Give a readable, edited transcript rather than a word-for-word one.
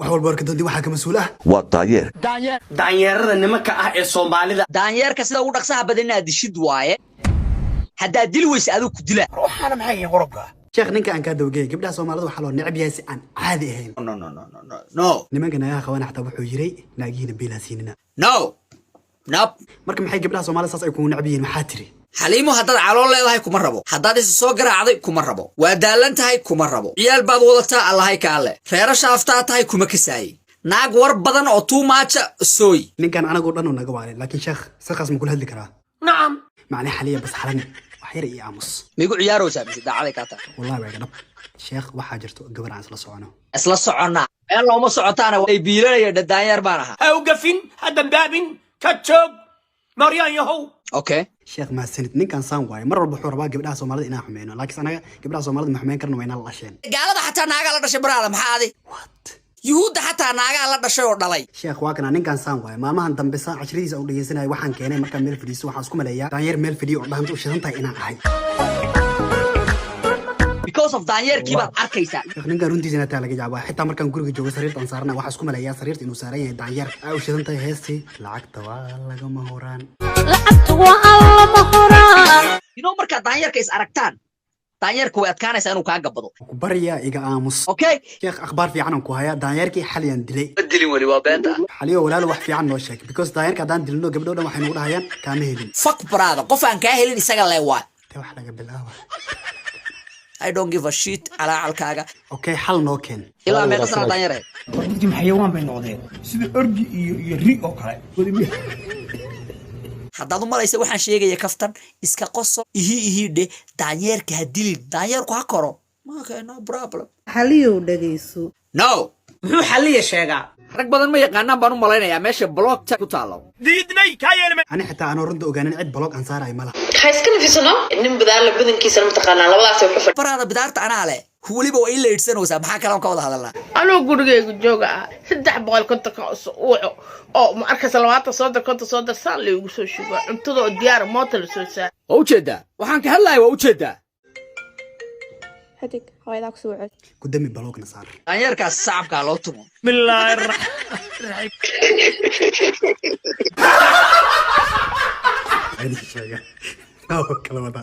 وحول بارك دندي waxa ka masuul ah waa daayeer daanyarada nimanka ah ee Soomaalida daanyarka sida ugu dhaqsaha badan inaad dishid waaye hadaa dil weys adigu ku dila ruuxana maxay qorobka sheekh ninka aan ka dawgay gabdhaha Soomaalida waxa loo necab yahay si aan caadi ahayn no nimanka naga qaban xataa wuxuu yiray naagiina bilaasiinina no marka maxay gabdhaha Soomaalida saas ay ku necab yihiin maxaa tiri xaliimo haddaad calool leedahay kuma rabo haddaad is soo garaacday kuma rabo waa daalan tahay kuma rabo ciyaal baad wadataa allahay kaale reero shaaftaa tahay kuma kasaay naag war badan oo too much sooy ninkan anagu dhan naga waaray laakiin sheekh saqas ma kula hadli karaa nacam macna xaliya bas xalan wax yar iyo aamus migu ciyaarowsaa mise daacada ka taa wallahi way gadab sheekh waxa jirto gabar aan isla socona meel looma socotaana way biilanaya daanyar baan ahaa ha u gafin hadan baabin ka joog maryan yahow okay sheekh ma sanid ninkan saan waay mar walba wuxuu rabaa gabdhaha Soomaalida inaan xumeeno laakiin anaga gabdhaha Soomaalida ma xumeyn karno wayna la dhasheen gaalada xataa naaga la dhashay baraada maxaa adi what yuhuudda xataa naaga la dhashay oo dhalay sheekh waa kana ninkan saan waay maalmahan dambe saan cashriisa u dhageysanaay waxaan keenay marka meel fadhiiso waxaan isku maleeyaa daanyeer meel fadhiyo oo dhaanta u shidan tahay inaan ahay because of daanyarkii baad arkaysaa sheekh ninkan runtiisana taa laga jawaabaa xitaa markaan guriga joogo sariirta aan saarnaa waxaan isku maleeyaa sariirta inuu saaran yahay daanyeer ay u shidan tahay heestii lacagta waa lagama horaan marka daanyarka is aragtaan daanyarku way adkaanaysaa inuu kaa gabado ku bariya iga aamus okay sheekh akhbaar fiican aan ku hayaa daanyarkii xaliyan dilay dilin wali waa beenta xaliyo walaal wax fiican noo sheeg because daanyarka hadaan dilno gabdho dhan waxay nagu dhahayaan kaama helin fuck brother qof aan kaa helin isaga leeyaa wax laga bilaabo I don't give a shit ala alkaaga okay xal noo keen ilaa meeqa sana daanyar ah dadkii maxayawaan bay noqdeen sida orgi iyo ri oo kale haddaad u malaysa waxaan sheegaya kaftan iska qoso ihi dhe daanyarka ha dilin daanyarku ha koro ma no problem xaliyo dhageyso no muxuu xaliya sheegaa rag badan ma yaqaanaan baan u malaynayaa meesha blockta ku taalo diidnay ka yeelmay ani xitaa aan runta ogaanin cid block aan saaray mala iska nafisano nin badaal badankiisa ma taqaanaa labadaas way ku farada bidaarta anaa leh waliba waa in la idsanaysaa maxaa kale ka wada hadalnaa anuu gurigeyga jooga 350 ka oo ma arkaysa 20 soo darsan leeyahay soo shuba cuntada oo diyaar mootel soo saa oo jeeda waxaan ka hadlayaa waa u jeeda hadig hawada ku soo cod ku dami blockna saar daanyarkaas sacabka loo tumo billaahir rahmaan kala wada